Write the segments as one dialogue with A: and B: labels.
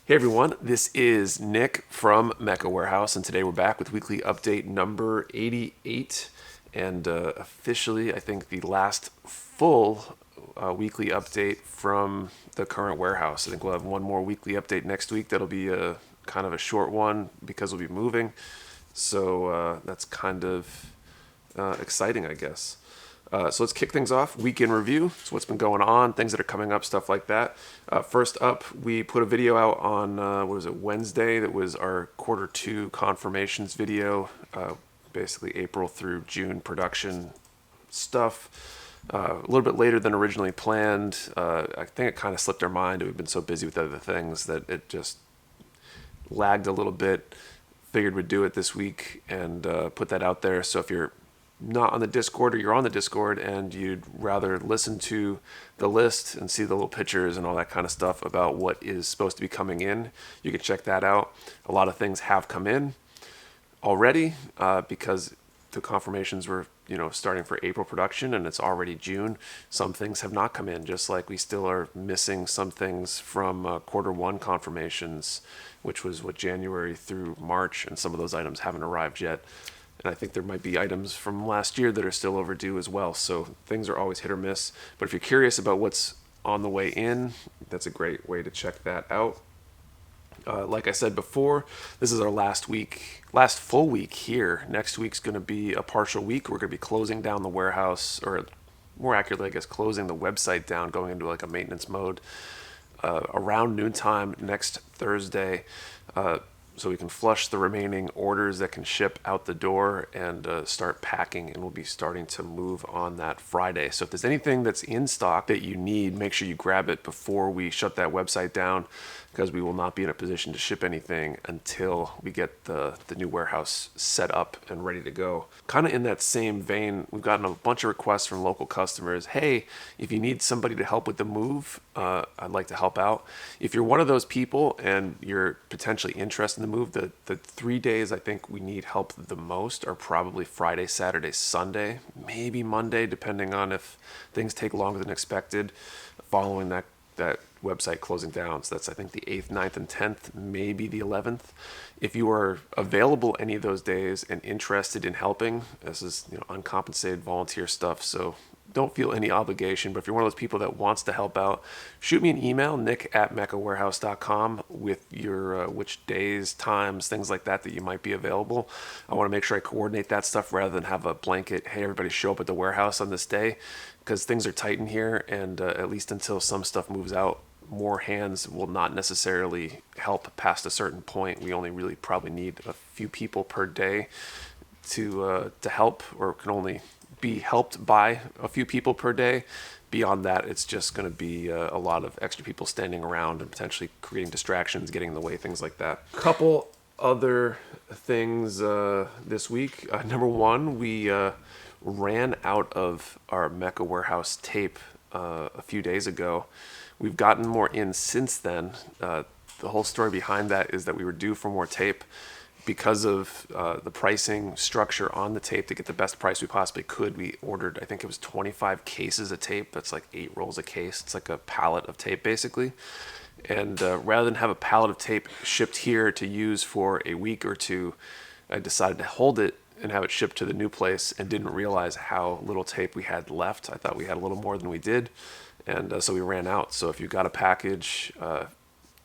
A: Hey everyone, this is Nick from Mecha Warehouse, and today we're back with weekly update number 88, and officially, I think, the last full weekly update from the current warehouse. I think we'll have one more weekly update next week. That'll be a kind of a short one because we'll be moving, so that's kind of exciting, I guess. So let's kick things off. Week in review. So what's been going on, things that are coming up, stuff like that. First up, we put a video out on, Wednesday. That was our Q2 confirmations video. Basically April through June production stuff. A little bit later than originally planned. I think it kind of slipped our mind. We've been so busy with other things that it just lagged a little bit. Figured we'd do it this week and put that out there. So if you're not on the Discord or you're on the Discord and you'd rather listen to the list and see the little pictures and all that kind of stuff about what is supposed to be coming in, you can check that out. A lot of things have come in already because the confirmations were starting for April production and it's already June. Some things have not come in, just like we still are missing some things from Q1 confirmations, which was January through March, and some of those items haven't arrived yet. And I think there might be items from last year that are still overdue as well. So things are always hit or miss. But if you're curious about what's on the way in, that's a great way to check that out. Like I said before, this is our last full week here. Next week's going to be a partial week. We're going to be closing down the warehouse, or more accurately, I guess, closing the website down, going into like a maintenance mode around noontime next Thursday. So we can flush the remaining orders that can ship out the door and start packing, and we'll be starting to move on that Friday. So if there's anything that's in stock that you need, make sure you grab it before we shut that website down, because we will not be in a position to ship anything until we get the new warehouse set up and ready to go. Kind of in that same vein, we've gotten a bunch of requests from local customers. Hey, if you need somebody to help with the move, I'd like to help out. If you're one of those people and you're potentially interested in the move, the 3 days I think we need help the most are probably Friday, Saturday, Sunday, maybe Monday, depending on if things take longer than expected following that website closing down. So that's, I think, the 8th, 9th, and 10th, maybe the 11th. If you are available any of those days and interested in helping, this is uncompensated volunteer stuff, so don't feel any obligation. But if you're one of those people that wants to help out, shoot me an email, nick@mechawarehouse.com, with your which days, times, things like that you might be available. I want to make sure I coordinate that stuff rather than have a blanket, hey, everybody show up at the warehouse on this day, because things are tight in here, and at least until some stuff moves out, more hands will not necessarily help past a certain point. We only really probably need a few people per day to help, or can only be helped by a few people per day. Beyond that, it's just going to be a lot of extra people standing around and potentially creating distractions, getting in the way, things like that. Couple other things this week. Number one, we ran out of our Mecha Warehouse tape a few days ago. We've gotten more in since then. The whole story behind that is that we were due for more tape. Because of the pricing structure on the tape, to get the best price we possibly could, we ordered, I think it was 25 cases of tape. That's like 8 rolls a case. It's like a pallet of tape, basically. And rather than have a pallet of tape shipped here to use for a week or two, I decided to hold it and have it shipped to the new place, and didn't realize how little tape we had left. I thought we had a little more than we did, and so we ran out. So if you got a package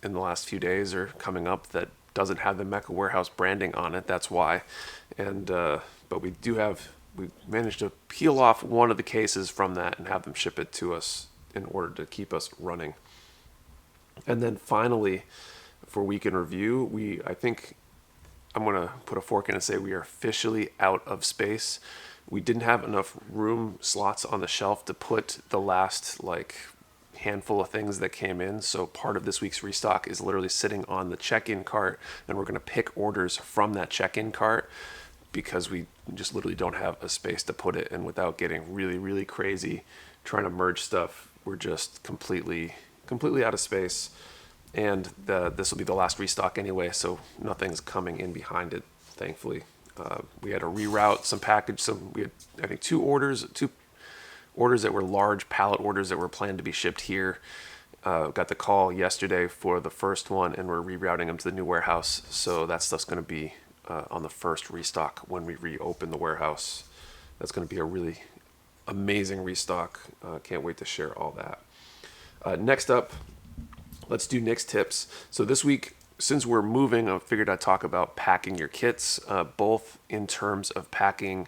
A: in the last few days or coming up that doesn't have the Mecha Warehouse branding on it, that's why. And but we managed to peel off one of the cases from that and have them ship it to us in order to keep us running. And then finally, for week in review, I think I'm going to put a fork in and say we are officially out of space. We didn't have enough room slots on the shelf to put the last handful of things that came in. So part of this week's restock is literally sitting on the check-in cart, and we're going to pick orders from that check-in cart, because we just literally don't have a space to put it. And without getting really, really crazy trying to merge stuff, we're just completely out of space. And this will be the last restock anyway, so nothing's coming in behind it, thankfully. We had to reroute some package. We had, I think, two orders that were large pallet orders that were planned to be shipped here, Got the call yesterday for the first one, and we're rerouting them to the new warehouse. So that stuff's going to be on the first restock when we reopen the warehouse. That's going to be a really amazing restock. Can't wait to share all that. Next up, let's do Nick's tips. So this week, since we're moving, I figured I'd talk about packing your kits, both in terms of packing,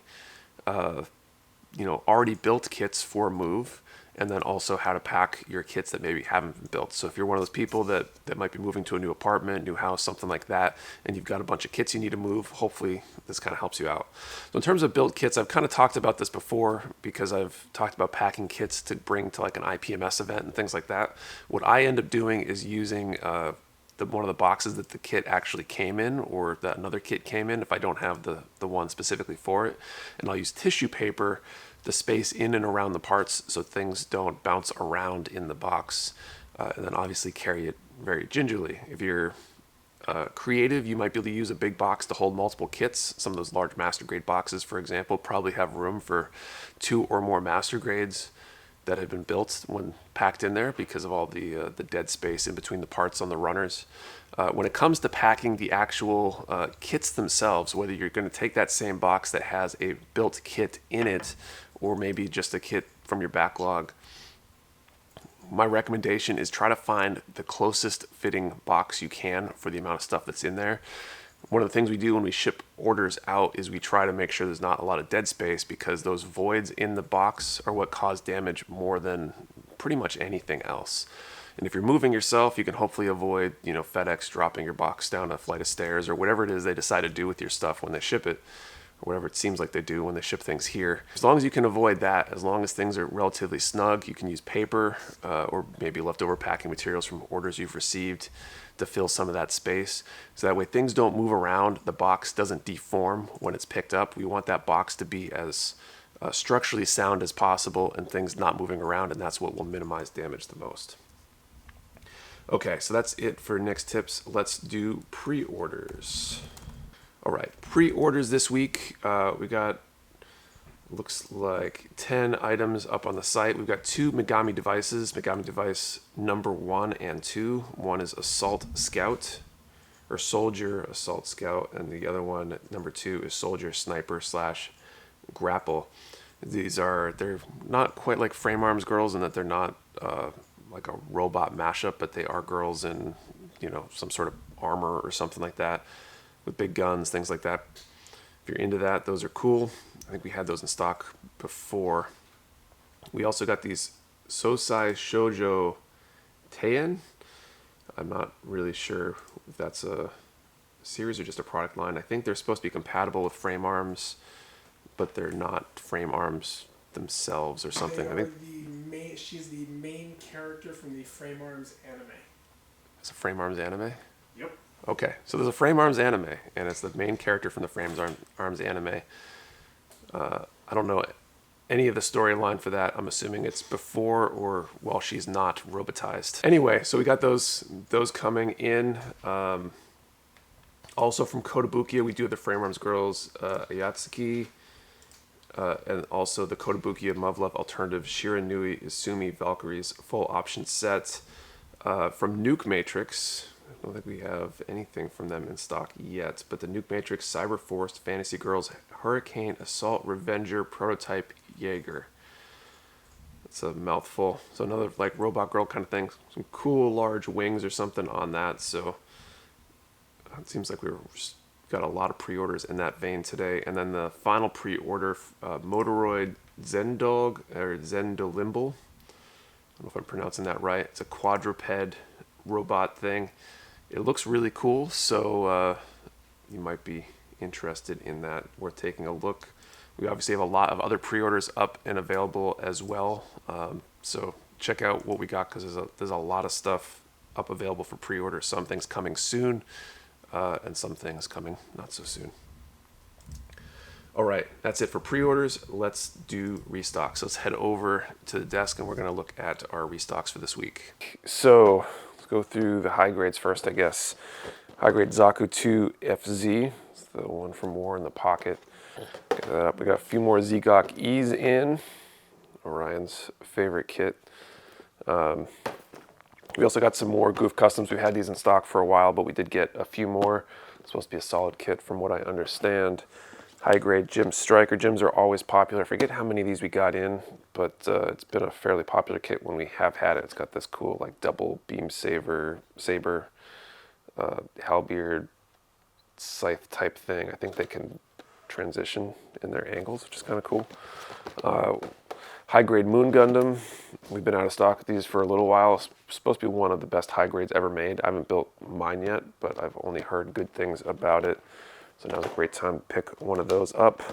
A: already built kits for a move, and then also how to pack your kits that maybe haven't been built. So if you're one of those people that might be moving to a new apartment, new house, something like that, and you've got a bunch of kits you need to move, hopefully this kind of helps you out. So in terms of built kits, I've kind of talked about this before because I've talked about packing kits to bring to like an IPMS event and things like that. What I end up doing is using one of the boxes that the kit actually came in, or that another kit came in if I don't have the one specifically for it. And I'll use tissue paper to space in and around the parts so things don't bounce around in the box. And then obviously carry it very gingerly. If you're creative, you might be able to use a big box to hold multiple kits. Some of those large master grade boxes, for example, probably have room for 2 or more master grades that have been built when packed in there because of all the dead space in between the parts on the runners. When it comes to packing the actual kits themselves, whether you're going to take that same box that has a built kit in it, or maybe just a kit from your backlog, my recommendation is try to find the closest fitting box you can for the amount of stuff that's in there. One of the things we do when we ship orders out is we try to make sure there's not a lot of dead space, because those voids in the box are what cause damage more than pretty much anything else. And if you're moving yourself, you can hopefully avoid, FedEx dropping your box down a flight of stairs or whatever it is they decide to do with your stuff when they ship it, or whatever it seems like they do when they ship things here. As long as you can avoid that, as long as things are relatively snug, you can use paper or maybe leftover packing materials from orders you've received to fill some of that space. So that way things don't move around, the box doesn't deform when it's picked up. We want that box to be as structurally sound as possible and things not moving around, and that's what will minimize damage the most. Okay, so that's it for Nick's tips. Let's do pre-orders. All right, pre-orders this week. We got, looks like 10 items up on the site. We've got 2 Megami devices, Megami device number 1 and 2. One is Assault Scout, or Soldier Assault Scout, and the other one, number 2, is Soldier Sniper / Grapple. They're not quite like Frame Arms girls in that they're not like a robot mashup, but they are girls in, some sort of armor or something like that, with big guns, things like that. If you're into that, those are cool. I think we had those in stock before. We also got these Sosai Shoujo Teien. I'm not really sure if that's a series or just a product line. I think they're supposed to be compatible with Frame Arms, but they're not Frame Arms themselves or something. I think
B: she's the main character from the Frame Arms anime.
A: It's a Frame Arms anime?
B: Yep.
A: Okay, so there's a Frame Arms anime, and it's the main character from the Frame Arms anime. I don't know any of the storyline for that. I'm assuming it's before or while she's not robotized. Anyway, so we got those coming in. Also from Kotobukiya, we do have the Frame Arms Girls Ayatsuki, and also the Kotobukiya Muv-Luv Alternative Shiranui Izumi Valkyries full option set. From Nuke Matrix, I don't think we have anything from them in stock yet, but the Nuke Matrix Cyber Force Fantasy Girls Hurricane Assault Revenger Prototype Jaeger. It's a mouthful. So another like robot girl kind of thing. Some cool large wings or something on that. So it seems like we've got a lot of pre-orders in that vein today. And then the final pre-order, Motoroid Zendog or Zendolimble. I don't know if I'm pronouncing that right. It's a quadruped robot thing. It looks really cool, so you might be interested in that. Worth taking a look. We obviously have a lot of other pre-orders up and available as well, so check out what we got, because there's a lot of stuff up available for pre-order. Some things coming soon, and some things coming not so soon. All right, that's it for pre-orders. Let's do restocks. Let's head over to the desk and we're going to look at our restocks for this week. So let's go through the high grades first, I guess. High grade Zaku 2 FZ. It's the one from War in the Pocket. Get that up. We got a few more Zgok E's in. Orion's favorite kit. We also got some more Goof Customs. We've had these in stock for a while, but we did get a few more. It's supposed to be a solid kit from what I understand. High grade Jim Striker. Jims are always popular. I forget how many of these we got in, but it's been a fairly popular kit when we have had it. It's got this cool like double beam saber, halberd, scythe type thing. I think they can transition in their angles, which is kind of cool. High grade Moon Gundam. We've been out of stock with these for a little while. It's supposed to be one of the best high grades ever made. I haven't built mine yet, but I've only heard good things about it. So now's a great time to pick one of those up.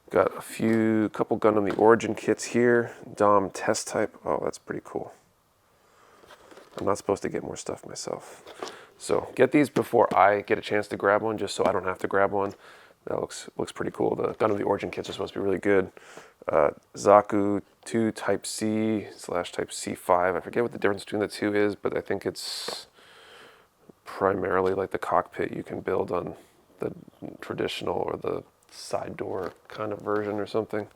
A: Got a couple Gundam the Origin kits here. Dom test type. Oh, that's pretty cool. I'm not supposed to get more stuff myself. So get these before I get a chance to grab one, just so I don't have to grab one. That looks pretty cool. The Gundam the Origin kits are supposed to be really good. Zaku 2 Type C / Type C5. I forget what the difference between the two is, but I think it's primarily like the cockpit you can build on the traditional or the side door kind of version or something.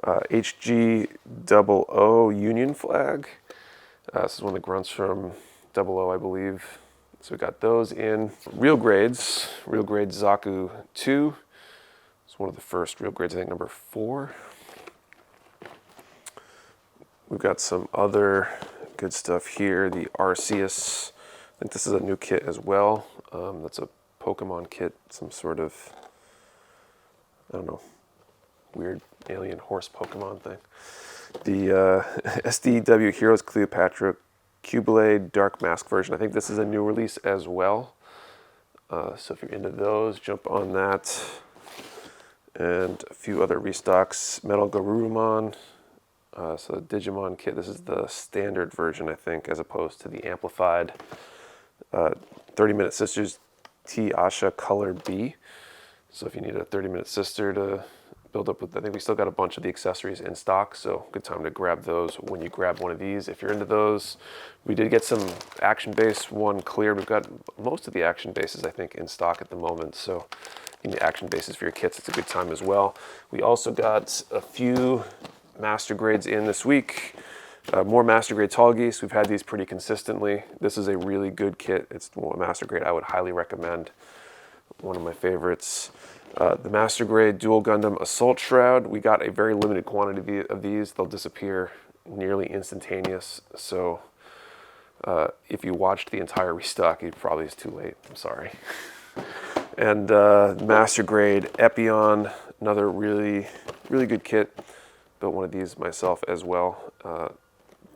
A: HG00 Union flag. This is one of the grunts from 00, I believe. So we got those in. Real grades Zaku 2. It's one of the first real grades, I think number 4. We've got some other good stuff here. The Arceus. I think this is a new kit as well. That's a Pokemon kit, some sort of, I don't know, weird alien horse Pokemon thing. The SDW Heroes Cleopatra Q-Blade Dark Mask version. I think this is a new release as well. So if you're into those, jump on that. And a few other restocks. Metal Garurumon. So the Digimon kit. This is the standard version, I think, as opposed to the amplified. 30-Minute Sisters T Asha Color B. So if you need a 30-minute sister to build up with, I think we still got a bunch of the accessories in stock, so good time to grab those when you grab one of these. If you're into those, we did get some action base one cleared. We've got most of the action bases, I think, in stock at the moment, so you need action bases for your kits. It's a good time as well. We also got a few master grades in this week. More master grade tall geese. We've had these pretty consistently. This is a really good kit. It's a master grade I would highly recommend. One of my favorites. The master grade dual Gundam Assault Shroud. We got a very limited quantity of these. They'll disappear nearly instantaneous. So if you watched the entire restock, it probably is too late. I'm sorry. And master grade Epion, another really good kit. Built one of these myself as well.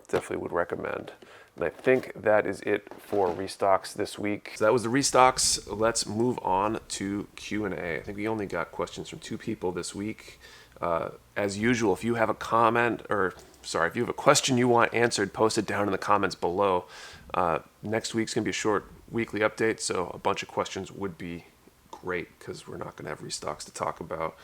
A: Definitely would recommend. And I think that is it for restocks this week. So that was the restocks. Let's move on to Q&A. I think we only got questions from 2 people this week. As usual, if you have a if you have a question you want answered, post it down in the comments below. Next week's gonna be a short weekly update, so a bunch of questions would be great because we're not gonna have restocks to talk about.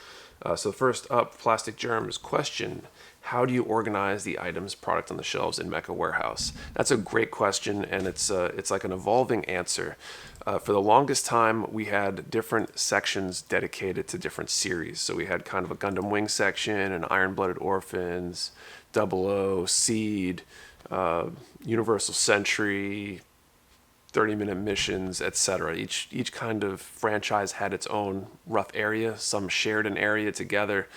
A: So first up, Plastic Germs question: how do you organize the items product on the shelves in Mecha Warehouse? That's a great question, and it's like an evolving answer. For the longest time, we had different sections dedicated to different series. So we had kind of a Gundam Wing section, and Iron-Blooded Orphans, 00, Seed, Universal Century, 30-minute missions, etc. Each kind of franchise had its own rough area. Some shared an area together,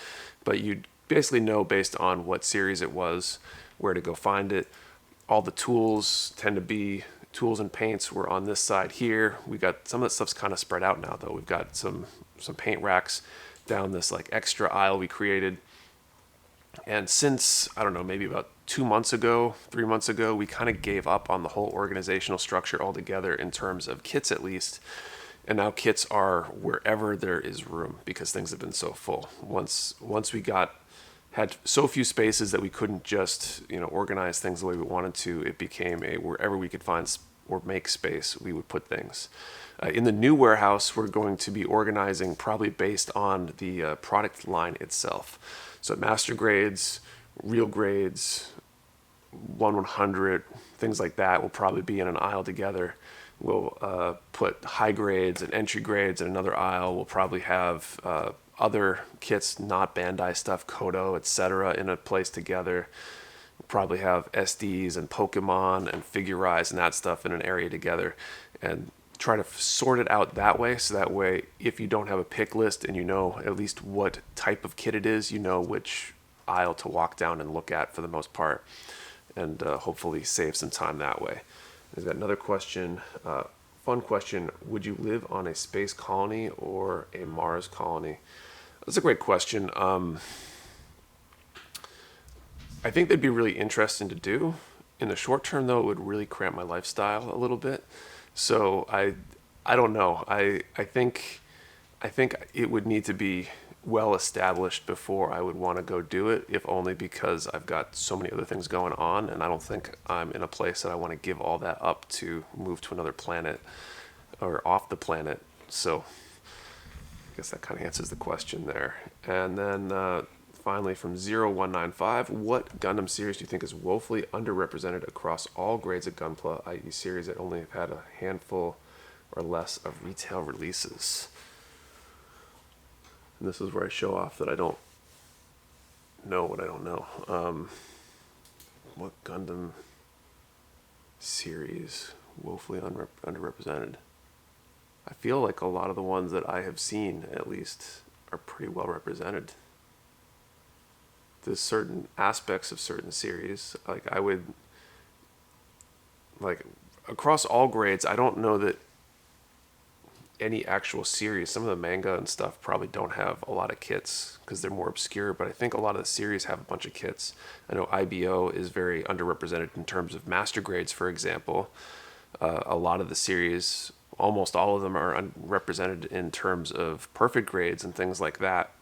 A: but you'd basically know based on what series it was where to go find it. All the tools tend to be tools and paints were on this side here. We got some of that stuff's kind of spread out now though. We've got some paint racks down this like extra aisle we created. And since, I don't know, maybe about 3 months ago, we kind of gave up on the whole organizational structure altogether in terms of kits at least. And now kits are wherever there is room because things have been so full. Once we had so few spaces that we couldn't just, organize things the way we wanted to, it became wherever we could find or make space, we would put things. In the new warehouse, we're going to be organizing probably based on the product line itself. So master grades, real grades, 1/100, things like that will probably be in an aisle together. We'll put high grades and entry grades in another aisle. We'll probably have other kits, not Bandai stuff, Kodo, etc., in a place together. probably have SDs and Pokemon and Figurize and that stuff in an area together, and try to sort it out that way. So that way, if you don't have a pick list and you know at least what type of kit it is, you know which aisle to walk down and look at for the most part, and hopefully save some time that way. There's got another question. Fun question. Would you live on a space colony or a Mars colony? That's a great question. I think that'd be really interesting to do. In the short term, though, it would really cramp my lifestyle a little bit. So I don't know. I think it would need to be well established before I would want to go do it, if only because I've got so many other things going on, and I don't think I'm in a place that I want to give all that up to move to another planet or off the planet. So I guess that kind of answers the question there. And then finally from 0195, what Gundam series do you think is woefully underrepresented across all grades of Gunpla, i.e. series that only have had a handful or less of retail releases? And this is where I show off that I don't know what I don't know. What Gundam series woefully underrepresented? I feel like a lot of the ones that I have seen, at least, are pretty well represented. There's certain aspects of certain series, like I would, like across all grades, I don't know that any actual series, some of the manga and stuff probably don't have a lot of kits because they're more obscure, but I think a lot of the series have a bunch of kits. I know IBO is very underrepresented in terms of master grades, for example. A lot of the series, almost all of them, are represented in terms of perfect grades and things like that.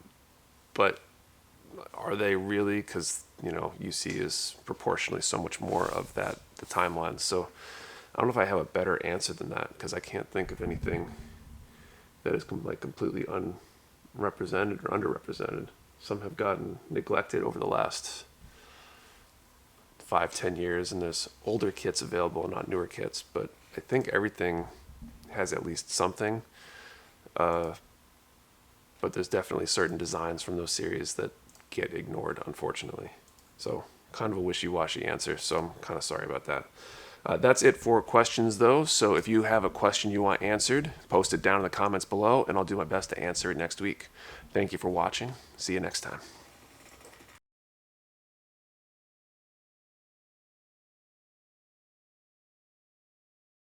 A: But are they really? Because, UC is proportionally so much more of that, the timeline. So I don't know if I have a better answer than that, because I can't think of anything that is completely unrepresented or underrepresented. Some have gotten neglected over the last 5-10 years, and there's older kits available, not newer kits. But I think everything has at least something. But there's definitely certain designs from those series that get ignored, unfortunately. So kind of a wishy-washy answer, so I'm kind of sorry about that. That's it for questions, though. So if you have a question you want answered, post it down in the comments below, and I'll do my best to answer it next week. Thank you for watching. See you next time.